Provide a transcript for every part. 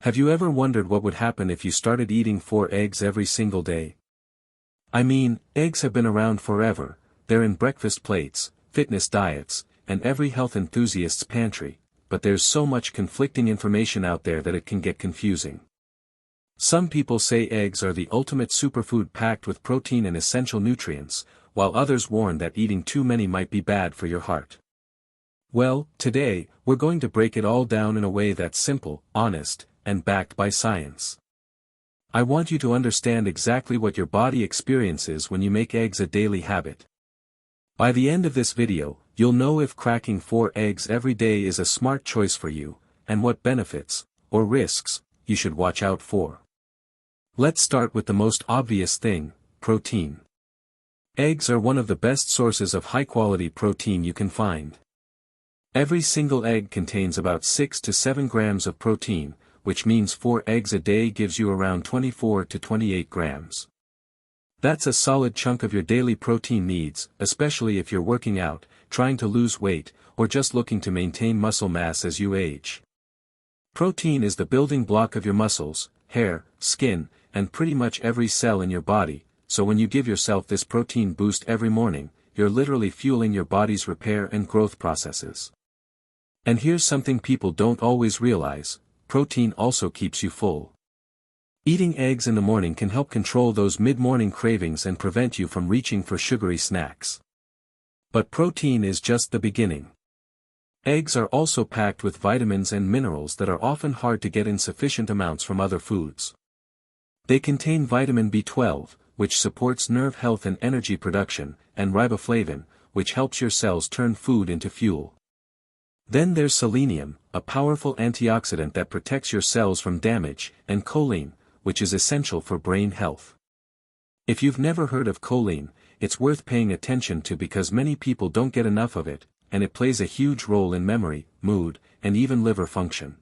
Have you ever wondered what would happen if you started eating 4 eggs every single day? I mean, eggs have been around forever, they're in breakfast plates, fitness diets, and every health enthusiast's pantry, but there's so much conflicting information out there that it can get confusing. Some people say eggs are the ultimate superfood packed with protein and essential nutrients, while others warn that eating too many might be bad for your heart. Well, today, we're going to break it all down in a way that's simple, honest, and backed by science. I want you to understand exactly what your body experiences when you make eggs a daily habit. By the end of this video, you'll know if cracking 4 eggs every day is a smart choice for you, and what benefits, or risks, you should watch out for. Let's start with the most obvious thing, protein. Eggs are one of the best sources of high-quality protein you can find. Every single egg contains about 6 to 7 grams of protein, which means 4 eggs a day gives you around 24 to 28 grams. That's a solid chunk of your daily protein needs, especially if you're working out, trying to lose weight, or just looking to maintain muscle mass as you age. Protein is the building block of your muscles, hair, skin, and pretty much every cell in your body, so when you give yourself this protein boost every morning, you're literally fueling your body's repair and growth processes. And here's something people don't always realize: protein also keeps you full. Eating eggs in the morning can help control those mid-morning cravings and prevent you from reaching for sugary snacks. But protein is just the beginning. Eggs are also packed with vitamins and minerals that are often hard to get in sufficient amounts from other foods. They contain vitamin B12, which supports nerve health and energy production, and riboflavin, which helps your cells turn food into fuel. Then there's selenium, a powerful antioxidant that protects your cells from damage, and choline, which is essential for brain health. If you've never heard of choline, it's worth paying attention to because many people don't get enough of it, and it plays a huge role in memory, mood, and even liver function.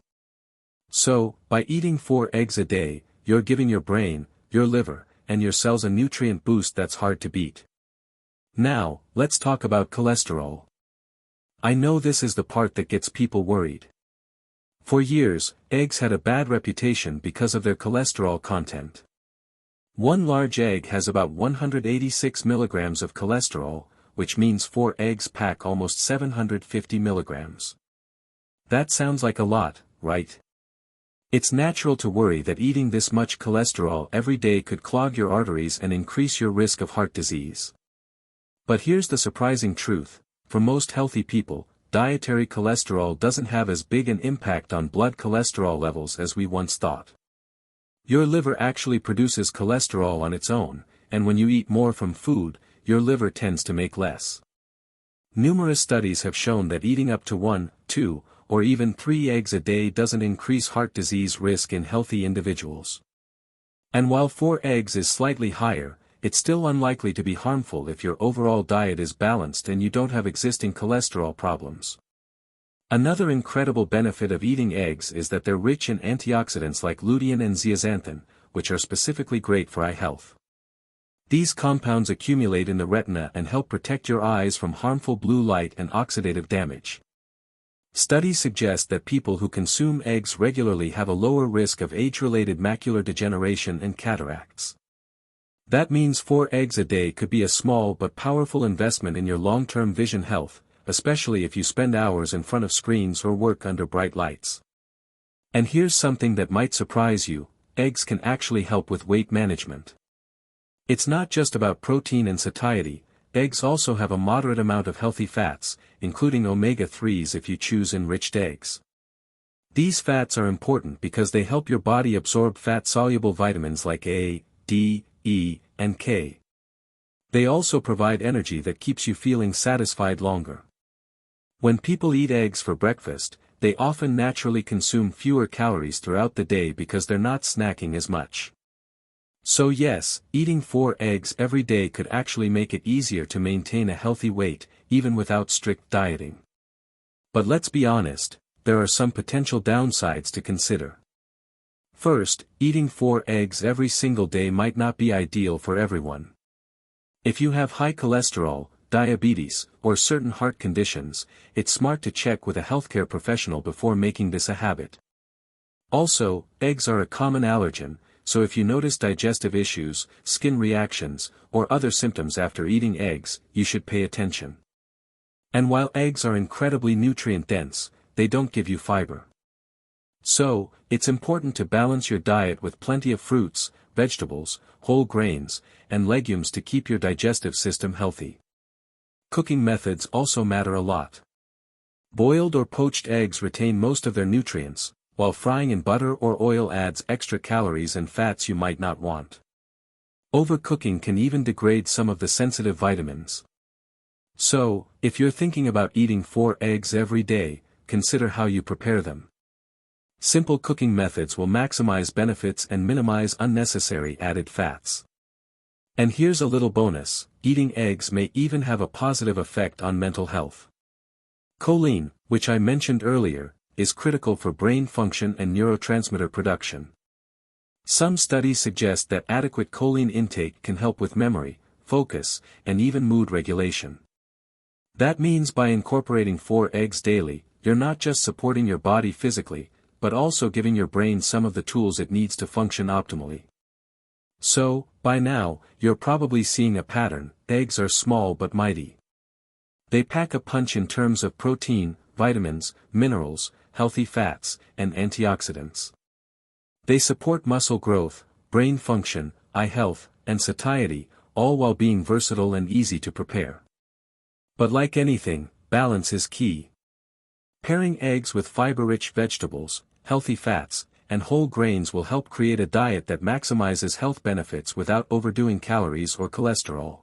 So, by eating 4 eggs a day, you're giving your brain, your liver, and your cells a nutrient boost that's hard to beat. Now, let's talk about cholesterol. I know this is the part that gets people worried. For years, eggs had a bad reputation because of their cholesterol content. One large egg has about 186 milligrams of cholesterol, which means 4 eggs pack almost 750 milligrams. That sounds like a lot, right? It's natural to worry that eating this much cholesterol every day could clog your arteries and increase your risk of heart disease. But here's the surprising truth: for most healthy people, dietary cholesterol doesn't have as big an impact on blood cholesterol levels as we once thought. Your liver actually produces cholesterol on its own, and when you eat more from food, your liver tends to make less. Numerous studies have shown that eating up to 1, 2, or even 3 eggs a day doesn't increase heart disease risk in healthy individuals. And while 4 eggs is slightly higher, it's still unlikely to be harmful if your overall diet is balanced and you don't have existing cholesterol problems. Another incredible benefit of eating eggs is that they're rich in antioxidants like lutein and zeaxanthin, which are specifically great for eye health. These compounds accumulate in the retina and help protect your eyes from harmful blue light and oxidative damage. Studies suggest that people who consume eggs regularly have a lower risk of age-related macular degeneration and cataracts. That means 4 eggs a day could be a small but powerful investment in your long-term vision health, especially if you spend hours in front of screens or work under bright lights. And here's something that might surprise you: eggs can actually help with weight management. It's not just about protein and satiety. Eggs also have a moderate amount of healthy fats, including omega-3s if you choose enriched eggs. These fats are important because they help your body absorb fat-soluble vitamins like A, D, E, and K. They also provide energy that keeps you feeling satisfied longer. When people eat eggs for breakfast, they often naturally consume fewer calories throughout the day because they're not snacking as much. So yes, eating 4 eggs every day could actually make it easier to maintain a healthy weight, even without strict dieting. But let's be honest, there are some potential downsides to consider. First, eating 4 eggs every single day might not be ideal for everyone. If you have high cholesterol, diabetes, or certain heart conditions, it's smart to check with a healthcare professional before making this a habit. Also, eggs are a common allergen, so if you notice digestive issues, skin reactions, or other symptoms after eating eggs, you should pay attention. And while eggs are incredibly nutrient-dense, they don't give you fiber. So, it's important to balance your diet with plenty of fruits, vegetables, whole grains, and legumes to keep your digestive system healthy. Cooking methods also matter a lot. Boiled or poached eggs retain most of their nutrients, while frying in butter or oil adds extra calories and fats you might not want. Overcooking can even degrade some of the sensitive vitamins. So, if you're thinking about eating 4 eggs every day, consider how you prepare them. Simple cooking methods will maximize benefits and minimize unnecessary added fats. And here's a little bonus: eating eggs may even have a positive effect on mental health. Choline, which I mentioned earlier, is critical for brain function and neurotransmitter production. Some studies suggest that adequate choline intake can help with memory, focus, and even mood regulation. That means by incorporating 4 eggs daily, you're not just supporting your body physically, but also giving your brain some of the tools it needs to function optimally. So, by now, you're probably seeing a pattern: eggs are small but mighty. They pack a punch in terms of protein, vitamins, minerals, healthy fats, and antioxidants. They support muscle growth, brain function, eye health, and satiety, all while being versatile and easy to prepare. But like anything, balance is key. Pairing eggs with fiber-rich vegetables, healthy fats, and whole grains will help create a diet that maximizes health benefits without overdoing calories or cholesterol.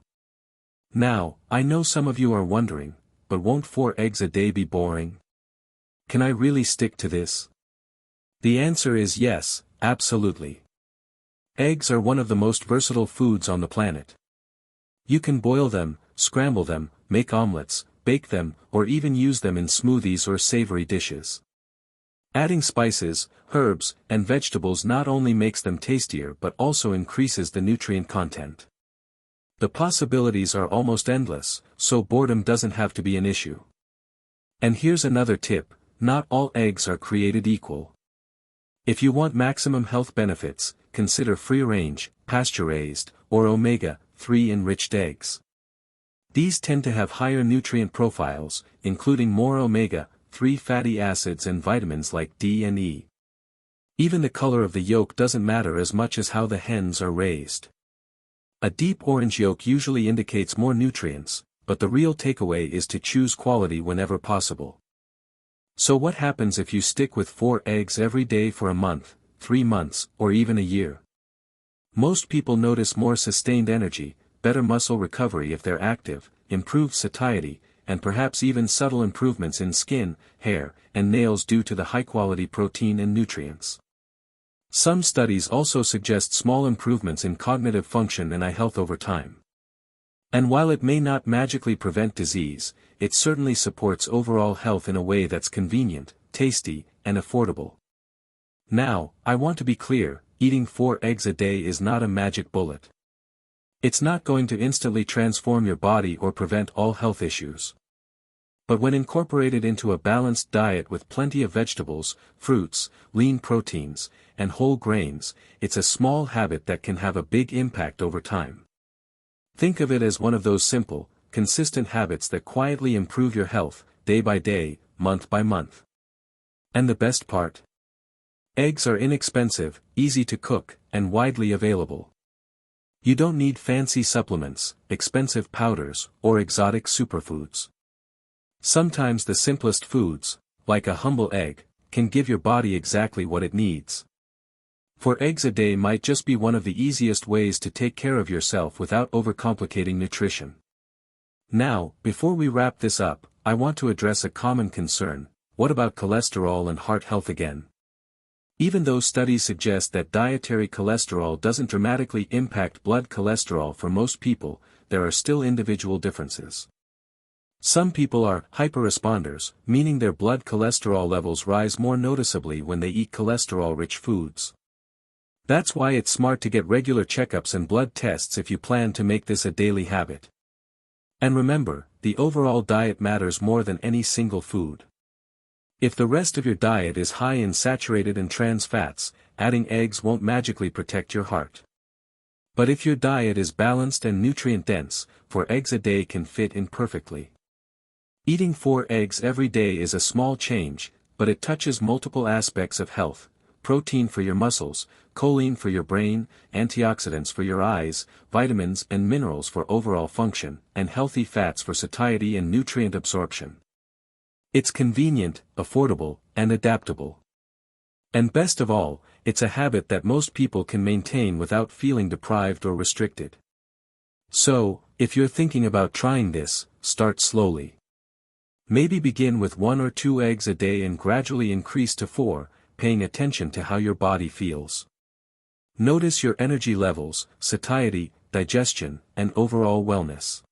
Now, I know some of you are wondering, but won't 4 eggs a day be boring? Can I really stick to this? The answer is yes, absolutely. Eggs are one of the most versatile foods on the planet. You can boil them, scramble them, make omelets, bake them, or even use them in smoothies or savory dishes. Adding spices, herbs, and vegetables not only makes them tastier but also increases the nutrient content. The possibilities are almost endless, so boredom doesn't have to be an issue. And here's another tip: not all eggs are created equal. If you want maximum health benefits, consider free-range, pasture-raised, or omega-3 enriched eggs. These tend to have higher nutrient profiles, including more omega-3 fatty acids and vitamins like D and E. Even the color of the yolk doesn't matter as much as how the hens are raised. A deep orange yolk usually indicates more nutrients, but the real takeaway is to choose quality whenever possible. So what happens if you stick with 4 eggs every day for a month, 3 months, or even a year? Most people notice more sustained energy, better muscle recovery if they're active, improved satiety, and perhaps even subtle improvements in skin, hair, and nails due to the high-quality protein and nutrients. Some studies also suggest small improvements in cognitive function and eye health over time. And while it may not magically prevent disease, it certainly supports overall health in a way that's convenient, tasty, and affordable. Now, I want to be clear: eating 4 eggs a day is not a magic bullet. It's not going to instantly transform your body or prevent all health issues. But when incorporated into a balanced diet with plenty of vegetables, fruits, lean proteins, and whole grains, it's a small habit that can have a big impact over time. Think of it as one of those simple, consistent habits that quietly improve your health, day by day, month by month. And the best part? Eggs are inexpensive, easy to cook, and widely available. You don't need fancy supplements, expensive powders, or exotic superfoods. Sometimes the simplest foods, like a humble egg, can give your body exactly what it needs. 4 eggs a day might just be one of the easiest ways to take care of yourself without overcomplicating nutrition. Now, before we wrap this up, I want to address a common concern: what about cholesterol and heart health again? Even though studies suggest that dietary cholesterol doesn't dramatically impact blood cholesterol for most people, there are still individual differences. Some people are hyperresponders, meaning their blood cholesterol levels rise more noticeably when they eat cholesterol-rich foods. That's why it's smart to get regular checkups and blood tests if you plan to make this a daily habit. And remember, the overall diet matters more than any single food. If the rest of your diet is high in saturated and trans fats, adding eggs won't magically protect your heart. But if your diet is balanced and nutrient-dense, 4 eggs a day can fit in perfectly. Eating 4 eggs every day is a small change, but it touches multiple aspects of health: protein for your muscles, choline for your brain, antioxidants for your eyes, vitamins and minerals for overall function, and healthy fats for satiety and nutrient absorption. It's convenient, affordable, and adaptable. And best of all, it's a habit that most people can maintain without feeling deprived or restricted. So, if you're thinking about trying this, start slowly. Maybe begin with 1 or 2 eggs a day and gradually increase to 4, paying attention to how your body feels. Notice your energy levels, satiety, digestion, and overall wellness.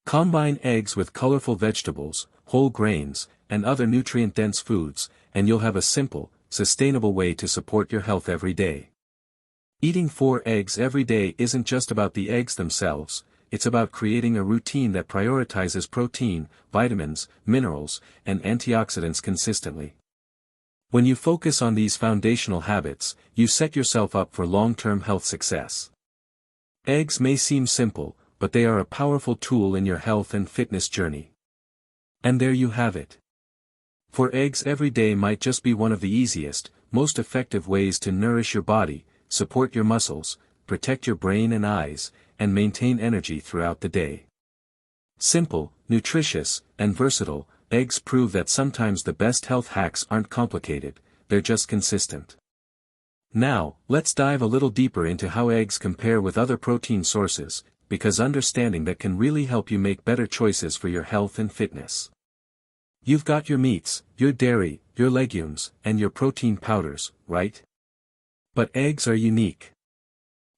Combine eggs with colorful vegetables, whole grains, and other nutrient-dense foods, and you'll have a simple, sustainable way to support your health every day. Eating 4 eggs every day isn't just about the eggs themselves, it's about creating a routine that prioritizes protein, vitamins, minerals, and antioxidants consistently. When you focus on these foundational habits, you set yourself up for long-term health success. Eggs may seem simple, but they are a powerful tool in your health and fitness journey. And there you have it. 4 eggs every day might just be one of the easiest, most effective ways to nourish your body, support your muscles, protect your brain and eyes, and maintain energy throughout the day. Simple, nutritious, and versatile, eggs prove that sometimes the best health hacks aren't complicated, they're just consistent. Now, let's dive a little deeper into how eggs compare with other protein sources, because understanding that can really help you make better choices for your health and fitness. You've got your meats, your dairy, your legumes, and your protein powders, right? But eggs are unique.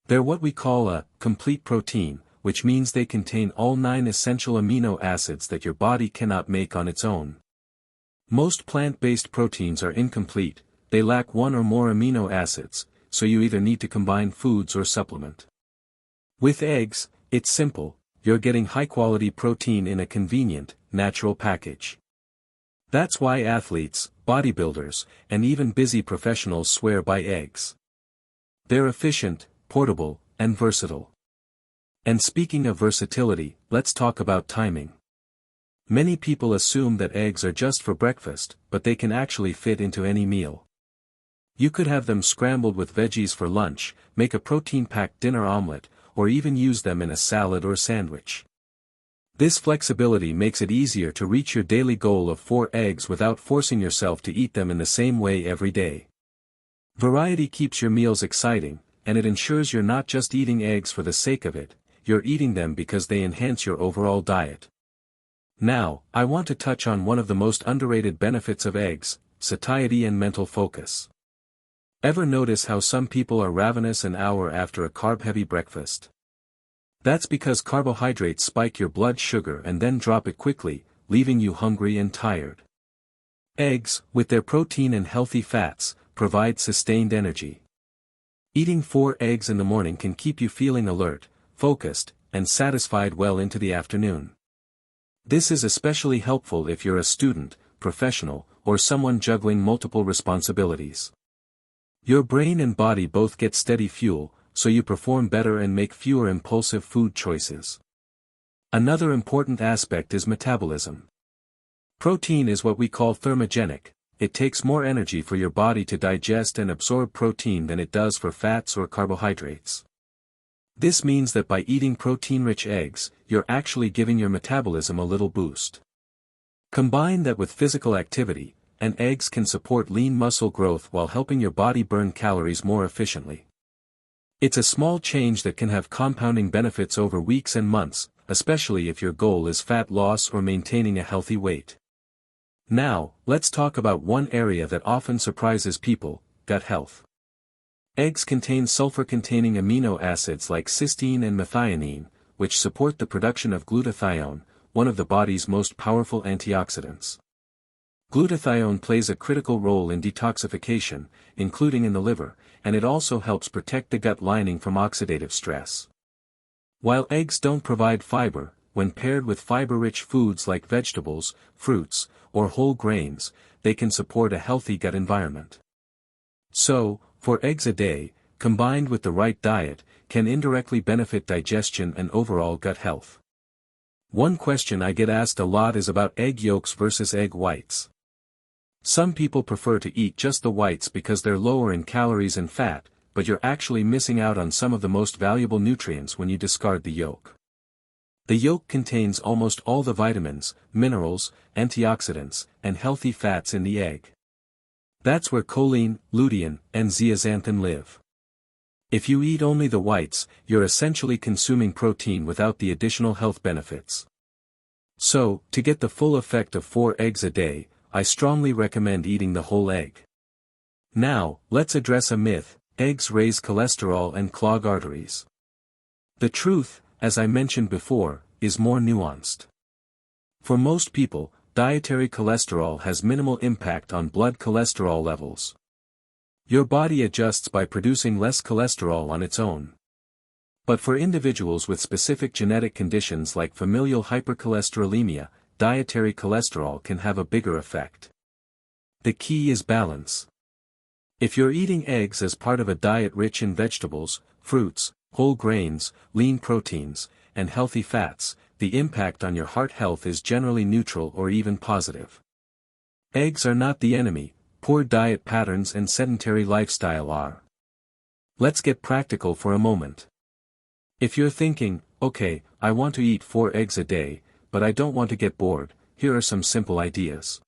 They're what we call a complete protein, which means they contain all 9 essential amino acids that your body cannot make on its own. Most plant-based proteins are incomplete, they lack 1 or more amino acids, so you either need to combine foods or supplement. With eggs, it's simple, you're getting high-quality protein in a convenient, natural package. That's why athletes, bodybuilders, and even busy professionals swear by eggs. They're efficient, portable, and versatile. And speaking of versatility, let's talk about timing. Many people assume that eggs are just for breakfast, but they can actually fit into any meal. You could have them scrambled with veggies for lunch, make a protein-packed dinner omelet, or even use them in a salad or sandwich. This flexibility makes it easier to reach your daily goal of 4 eggs without forcing yourself to eat them in the same way every day. Variety keeps your meals exciting, and it ensures you're not just eating eggs for the sake of it, you're eating them because they enhance your overall diet. Now, I want to touch on one of the most underrated benefits of eggs: satiety and mental focus. Ever notice how some people are ravenous an hour after a carb-heavy breakfast? That's because carbohydrates spike your blood sugar and then drop it quickly, leaving you hungry and tired. Eggs, with their protein and healthy fats, provide sustained energy. Eating 4 eggs in the morning can keep you feeling alert, focused, and satisfied well into the afternoon. This is especially helpful if you're a student, professional, or someone juggling multiple responsibilities. Your brain and body both get steady fuel, so you perform better and make fewer impulsive food choices. Another important aspect is metabolism. Protein is what we call thermogenic. It takes more energy for your body to digest and absorb protein than it does for fats or carbohydrates. This means that by eating protein-rich eggs, you're actually giving your metabolism a little boost. Combine that with physical activity, and eggs can support lean muscle growth while helping your body burn calories more efficiently. It's a small change that can have compounding benefits over weeks and months, especially if your goal is fat loss or maintaining a healthy weight. Now, let's talk about one area that often surprises people: gut health. Eggs contain sulfur-containing amino acids like cysteine and methionine, which support the production of glutathione, one of the body's most powerful antioxidants. Glutathione plays a critical role in detoxification, including in the liver, and it also helps protect the gut lining from oxidative stress. While eggs don't provide fiber, when paired with fiber-rich foods like vegetables, fruits, or whole grains, they can support a healthy gut environment. So, 4 eggs a day, combined with the right diet, can indirectly benefit digestion and overall gut health. One question I get asked a lot is about egg yolks versus egg whites. Some people prefer to eat just the whites because they're lower in calories and fat, but you're actually missing out on some of the most valuable nutrients when you discard the yolk. The yolk contains almost all the vitamins, minerals, antioxidants, and healthy fats in the egg. That's where choline, lutein, and zeaxanthin live. If you eat only the whites, you're essentially consuming protein without the additional health benefits. So, to get the full effect of 4 eggs a day, I strongly recommend eating the whole egg. Now, let's address a myth: eggs raise cholesterol and clog arteries. The truth, as I mentioned before, is more nuanced. For most people, dietary cholesterol has minimal impact on blood cholesterol levels. Your body adjusts by producing less cholesterol on its own. But for individuals with specific genetic conditions like familial hypercholesterolemia, dietary cholesterol can have a bigger effect. The key is balance. If you're eating eggs as part of a diet rich in vegetables, fruits, whole grains, lean proteins, and healthy fats, the impact on your heart health is generally neutral or even positive. Eggs are not the enemy, poor diet patterns and sedentary lifestyle are. Let's get practical for a moment. If you're thinking, okay, I want to eat 4 eggs a day, but I don't want to get bored, here are some simple ideas.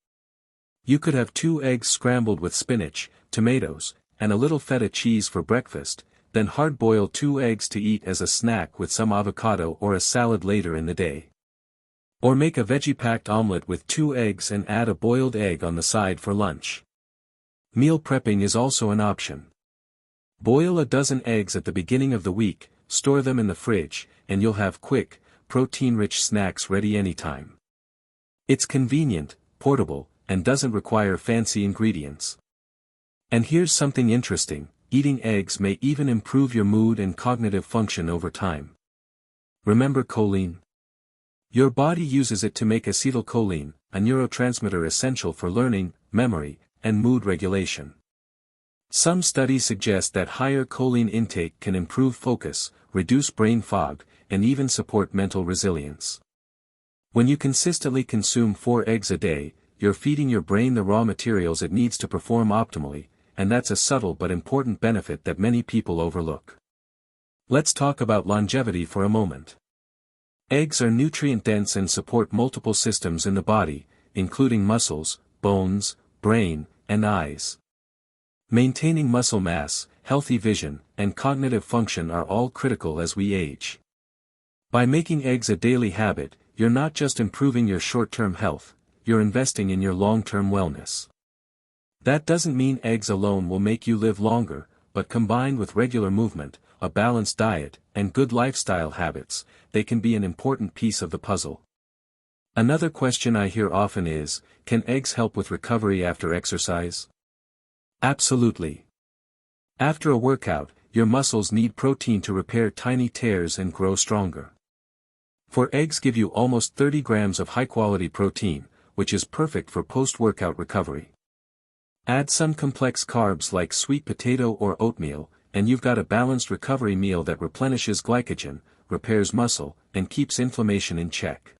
You could have 2 eggs scrambled with spinach, tomatoes, and a little feta cheese for breakfast, then hard-boil 2 eggs to eat as a snack with some avocado or a salad later in the day. Or make a veggie-packed omelette with 2 eggs and add a boiled egg on the side for lunch. Meal prepping is also an option. Boil a dozen eggs at the beginning of the week, store them in the fridge, and you'll have quick, protein-rich snacks ready anytime. It's convenient, portable, and doesn't require fancy ingredients. And here's something interesting: eating eggs may even improve your mood and cognitive function over time. Remember choline? Your body uses it to make acetylcholine, a neurotransmitter essential for learning, memory, and mood regulation. Some studies suggest that higher choline intake can improve focus, reduce brain fog, and even support mental resilience. When you consistently consume 4 eggs a day, you're feeding your brain the raw materials it needs to perform optimally, and that's a subtle but important benefit that many people overlook. Let's talk about longevity for a moment. Eggs are nutrient-dense and support multiple systems in the body, including muscles, bones, brain, and eyes. Maintaining muscle mass, healthy vision, and cognitive function are all critical as we age. By making eggs a daily habit, you're not just improving your short-term health, you're investing in your long-term wellness. That doesn't mean eggs alone will make you live longer, but combined with regular movement, a balanced diet, and good lifestyle habits, they can be an important piece of the puzzle. Another question I hear often is, can eggs help with recovery after exercise? Absolutely. After a workout, your muscles need protein to repair tiny tears and grow stronger. 4 eggs give you almost 30 grams of high-quality protein, which is perfect for post-workout recovery. Add some complex carbs like sweet potato or oatmeal, and you've got a balanced recovery meal that replenishes glycogen, repairs muscle, and keeps inflammation in check.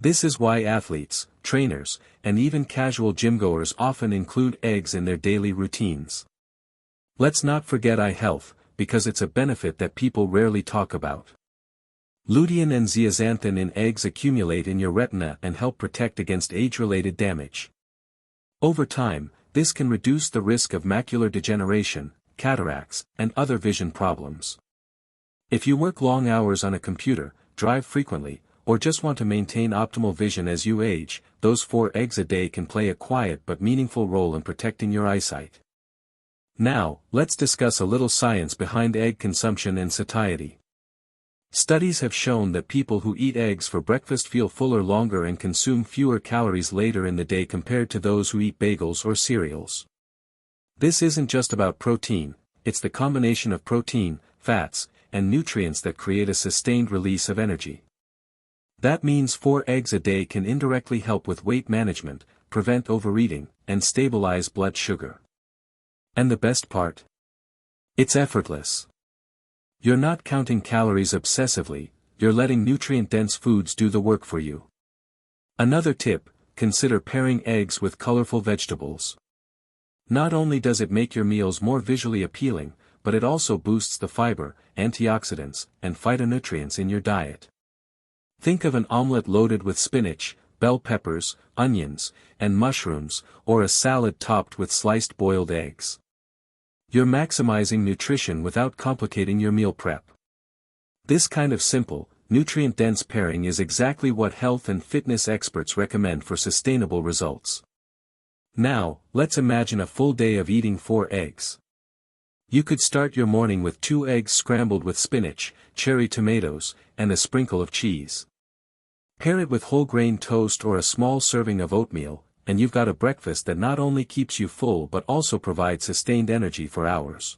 This is why athletes, trainers, and even casual gymgoers often include eggs in their daily routines. Let's not forget eye health, because it's a benefit that people rarely talk about. Lutein and zeaxanthin in eggs accumulate in your retina and help protect against age-related damage. Over time, this can reduce the risk of macular degeneration, cataracts, and other vision problems. If you work long hours on a computer, drive frequently, or just want to maintain optimal vision as you age, those 4 eggs a day can play a quiet but meaningful role in protecting your eyesight. Now, let's discuss a little science behind egg consumption and satiety. Studies have shown that people who eat eggs for breakfast feel fuller longer and consume fewer calories later in the day compared to those who eat bagels or cereals. This isn't just about protein, it's the combination of protein, fats, and nutrients that create a sustained release of energy. That means 4 eggs a day can indirectly help with weight management, prevent overeating, and stabilize blood sugar. And the best part? It's effortless. You're not counting calories obsessively, you're letting nutrient-dense foods do the work for you. Another tip, consider pairing eggs with colorful vegetables. Not only does it make your meals more visually appealing, but it also boosts the fiber, antioxidants, and phytonutrients in your diet. Think of an omelette loaded with spinach, bell peppers, onions, and mushrooms, or a salad topped with sliced boiled eggs. You're maximizing nutrition without complicating your meal prep. This kind of simple, nutrient-dense pairing is exactly what health and fitness experts recommend for sustainable results. Now, let's imagine a full day of eating 4 eggs. You could start your morning with 2 eggs scrambled with spinach, cherry tomatoes, and a sprinkle of cheese. Pair it with whole grain toast or a small serving of oatmeal, and you've got a breakfast that not only keeps you full but also provides sustained energy for hours.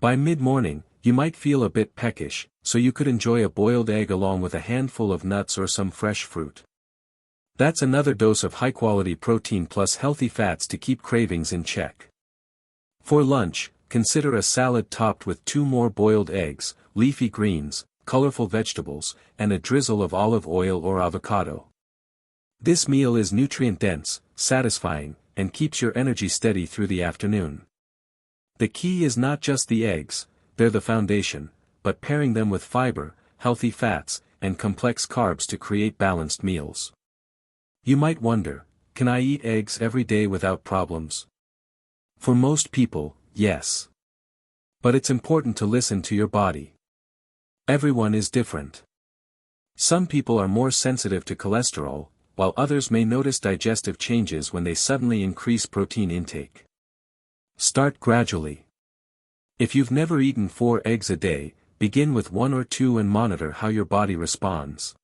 By mid-morning, you might feel a bit peckish, so you could enjoy a boiled egg along with a handful of nuts or some fresh fruit. That's another dose of high-quality protein plus healthy fats to keep cravings in check. For lunch, consider a salad topped with 2 more boiled eggs, leafy greens, colorful vegetables, and a drizzle of olive oil or avocado. This meal is nutrient-dense, satisfying, and keeps your energy steady through the afternoon. The key is not just the eggs, they're the foundation, but pairing them with fiber, healthy fats, and complex carbs to create balanced meals. You might wonder, can I eat eggs every day without problems? For most people, yes. But it's important to listen to your body. Everyone is different. Some people are more sensitive to cholesterol, while others may notice digestive changes when they suddenly increase protein intake. Start gradually. If you've never eaten 4 eggs a day, begin with 1 or 2 and monitor how your body responds.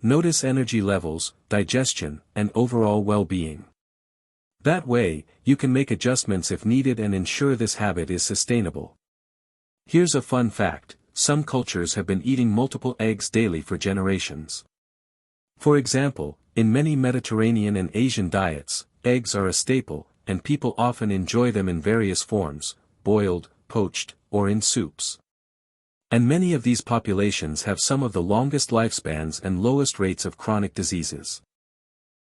Notice energy levels, digestion, and overall well-being. That way, you can make adjustments if needed and ensure this habit is sustainable. Here's a fun fact, some cultures have been eating multiple eggs daily for generations. For example, in many Mediterranean and Asian diets, eggs are a staple, and people often enjoy them in various forms, boiled, poached, or in soups. And many of these populations have some of the longest lifespans and lowest rates of chronic diseases.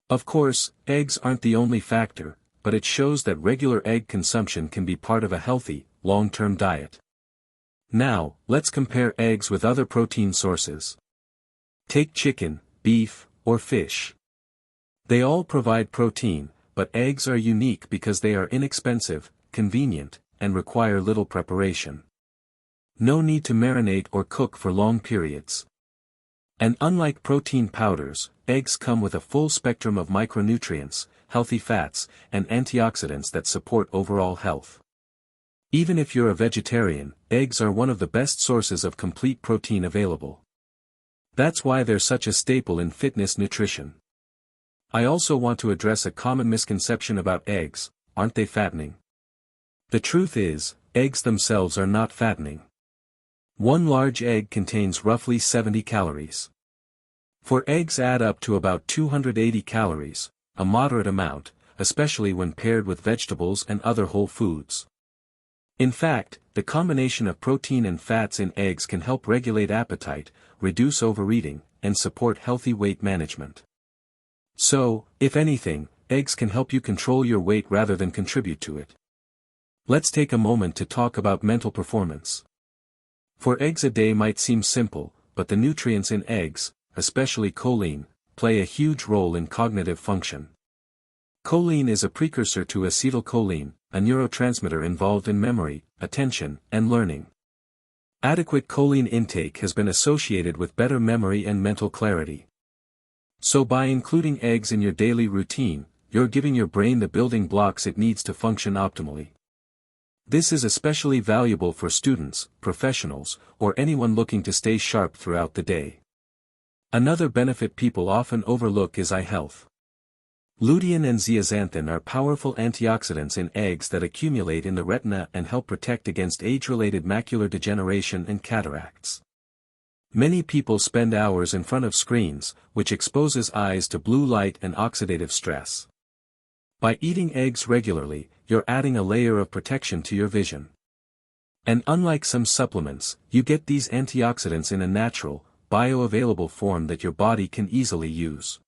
Of course, eggs aren't the only factor, but it shows that regular egg consumption can be part of a healthy, long-term diet. Now, let's compare eggs with other protein sources. Take chicken, beef, or fish. They all provide protein, but eggs are unique because they are inexpensive, convenient, and require little preparation. No need to marinate or cook for long periods. And unlike protein powders, eggs come with a full spectrum of micronutrients, healthy fats, and antioxidants that support overall health. Even if you're a vegetarian, eggs are one of the best sources of complete protein available. That's why they're such a staple in fitness nutrition. I also want to address a common misconception about eggs: aren't they fattening? The truth is, eggs themselves are not fattening. One large egg contains roughly 70 calories. 4 eggs add up to about 280 calories, a moderate amount, especially when paired with vegetables and other whole foods. In fact, the combination of protein and fats in eggs can help regulate appetite, reduce overeating, and support healthy weight management. So, if anything, eggs can help you control your weight rather than contribute to it. Let's take a moment to talk about mental performance. 4 eggs a day might seem simple, but the nutrients in eggs, especially choline, play a huge role in cognitive function. Choline is a precursor to acetylcholine, a neurotransmitter involved in memory, attention, and learning. Adequate choline intake has been associated with better memory and mental clarity. So by including eggs in your daily routine, you're giving your brain the building blocks it needs to function optimally. This is especially valuable for students, professionals, or anyone looking to stay sharp throughout the day. Another benefit people often overlook is eye health. Lutein and zeaxanthin are powerful antioxidants in eggs that accumulate in the retina and help protect against age-related macular degeneration and cataracts. Many people spend hours in front of screens, which exposes eyes to blue light and oxidative stress. By eating eggs regularly, you're adding a layer of protection to your vision. And unlike some supplements, you get these antioxidants in a natural, bioavailable form that your body can easily use.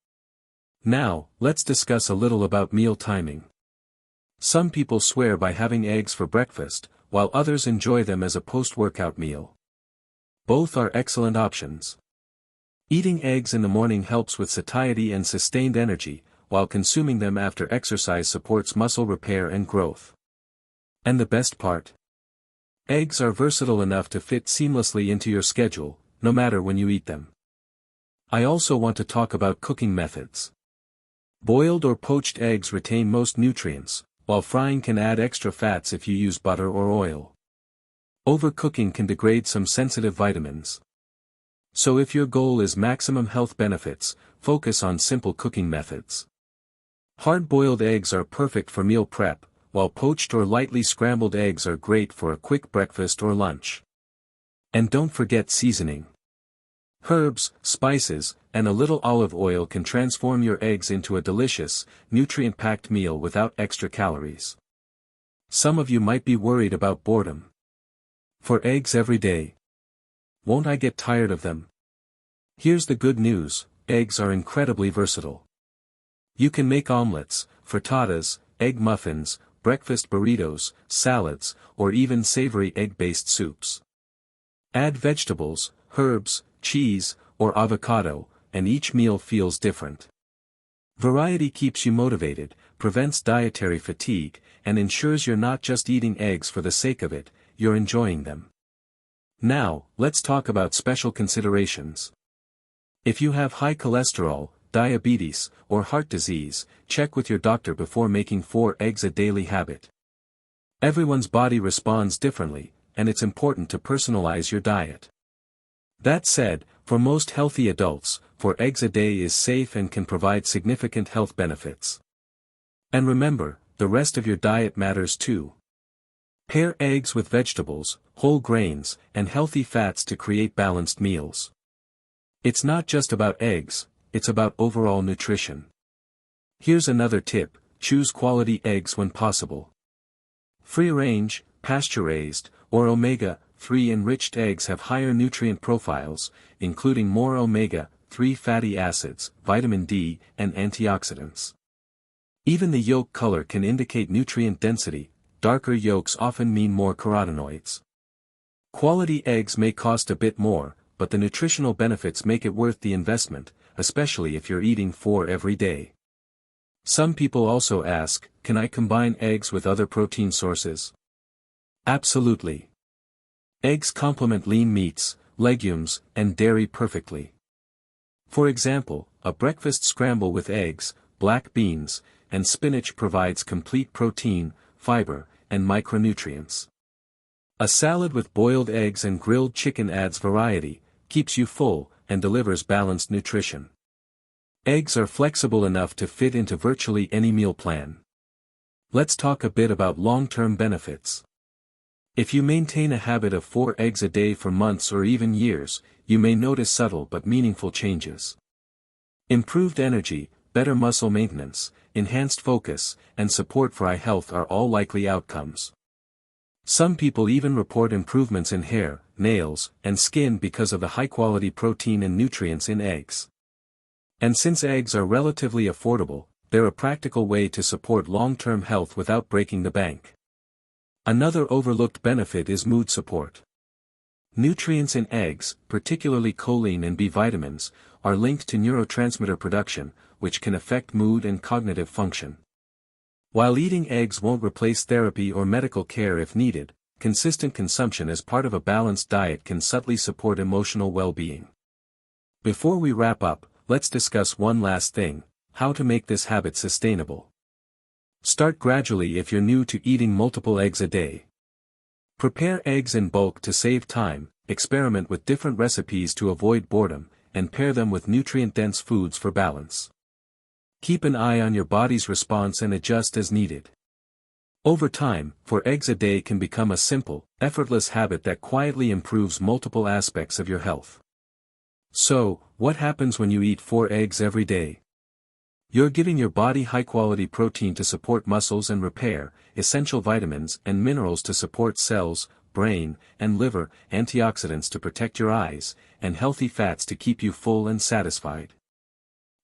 Now, let's discuss a little about meal timing. Some people swear by having eggs for breakfast, while others enjoy them as a post-workout meal. Both are excellent options. Eating eggs in the morning helps with satiety and sustained energy, while consuming them after exercise supports muscle repair and growth. And the best part? Eggs are versatile enough to fit seamlessly into your schedule, no matter when you eat them. I also want to talk about cooking methods. Boiled or poached eggs retain most nutrients, while frying can add extra fats if you use butter or oil. Overcooking can degrade some sensitive vitamins. So if your goal is maximum health benefits, focus on simple cooking methods. Hard-boiled eggs are perfect for meal prep, while poached or lightly scrambled eggs are great for a quick breakfast or lunch. And don't forget seasoning. Herbs, spices, and a little olive oil can transform your eggs into a delicious, nutrient-packed meal without extra calories. Some of you might be worried about boredom. For eggs every day. Won't I get tired of them? Here's the good news, eggs are incredibly versatile. You can make omelets, frittatas, egg muffins, breakfast burritos, salads, or even savory egg-based soups. Add vegetables, herbs, cheese, or avocado, and each meal feels different. Variety keeps you motivated, prevents dietary fatigue, and ensures you're not just eating eggs for the sake of it, you're enjoying them. Now, let's talk about special considerations. If you have high cholesterol, diabetes, or heart disease, check with your doctor before making 4 eggs a daily habit. Everyone's body responds differently, and it's important to personalize your diet. That said, for most healthy adults, 4 eggs a day is safe and can provide significant health benefits. And remember, the rest of your diet matters too. Pair eggs with vegetables, whole grains, and healthy fats to create balanced meals. It's not just about eggs, it's about overall nutrition. Here's another tip, choose quality eggs when possible. Free-range, pasture-raised, or omega-3 enriched eggs have higher nutrient profiles, including more omega-3 fatty acids, vitamin D, and antioxidants. Even the yolk color can indicate nutrient density, darker yolks often mean more carotenoids. Quality eggs may cost a bit more, but the nutritional benefits make it worth the investment, especially if you're eating 4 every day. Some people also ask, can I combine eggs with other protein sources? Absolutely. Eggs complement lean meats, legumes, and dairy perfectly. For example, a breakfast scramble with eggs, black beans, and spinach provides complete protein, fiber, and micronutrients. A salad with boiled eggs and grilled chicken adds variety, keeps you full, and delivers balanced nutrition. Eggs are flexible enough to fit into virtually any meal plan. Let's talk a bit about long-term benefits. If you maintain a habit of 4 eggs a day for months or even years, you may notice subtle but meaningful changes. Improved energy, better muscle maintenance, enhanced focus, and support for eye health are all likely outcomes. Some people even report improvements in hair, nails, and skin because of the high-quality protein and nutrients in eggs. And since eggs are relatively affordable, they're a practical way to support long-term health without breaking the bank. Another overlooked benefit is mood support. Nutrients in eggs, particularly choline and B vitamins, are linked to neurotransmitter production, which can affect mood and cognitive function. While eating eggs won't replace therapy or medical care if needed, consistent consumption as part of a balanced diet can subtly support emotional well-being. Before we wrap up, let's discuss one last thing, how to make this habit sustainable. Start gradually if you're new to eating multiple eggs a day. Prepare eggs in bulk to save time, experiment with different recipes to avoid boredom, and pair them with nutrient-dense foods for balance. Keep an eye on your body's response and adjust as needed. Over time, 4 eggs a day can become a simple, effortless habit that quietly improves multiple aspects of your health. So, what happens when you eat 4 eggs every day? You're giving your body high-quality protein to support muscles and repair, essential vitamins and minerals to support cells, brain, and liver, antioxidants to protect your eyes, and healthy fats to keep you full and satisfied.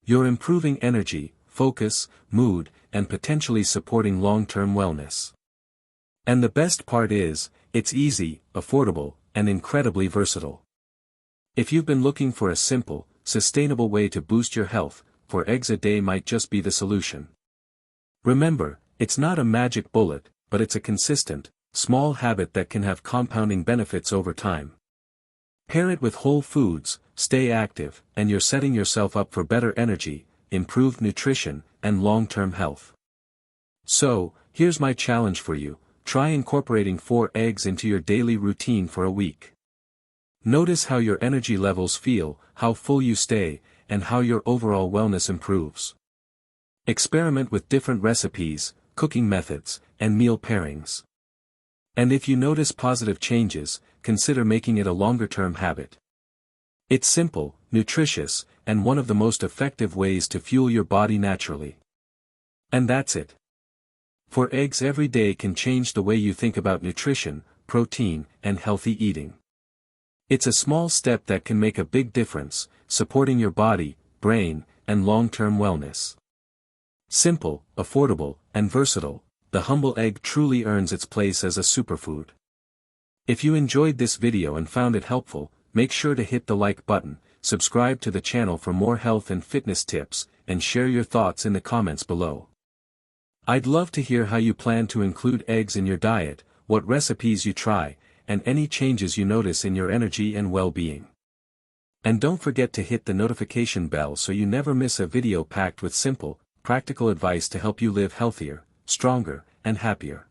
You're improving energy, focus, mood, and potentially supporting long-term wellness. And the best part is, it's easy, affordable, and incredibly versatile. If you've been looking for a simple, sustainable way to boost your health, 4 eggs a day might just be the solution. Remember, it's not a magic bullet, but it's a consistent, small habit that can have compounding benefits over time. Pair it with whole foods, stay active, and you're setting yourself up for better energy, improved nutrition, and long-term health. So, here's my challenge for you: try incorporating 4 eggs into your daily routine for a week. Notice how your energy levels feel, how full you stay, and how your overall wellness improves. Experiment with different recipes, cooking methods, and meal pairings. And if you notice positive changes, consider making it a longer-term habit. It's simple, nutritious, and one of the most effective ways to fuel your body naturally. And that's it. 4 eggs every day can change the way you think about nutrition, protein, and healthy eating. It's a small step that can make a big difference, supporting your body, brain, and long-term wellness. Simple, affordable, and versatile, the humble egg truly earns its place as a superfood. If you enjoyed this video and found it helpful, make sure to hit the like button, subscribe to the channel for more health and fitness tips, and share your thoughts in the comments below. I'd love to hear how you plan to include eggs in your diet, what recipes you try, and any changes you notice in your energy and well-being. And don't forget to hit the notification bell so you never miss a video packed with simple, practical advice to help you live healthier, stronger, and happier.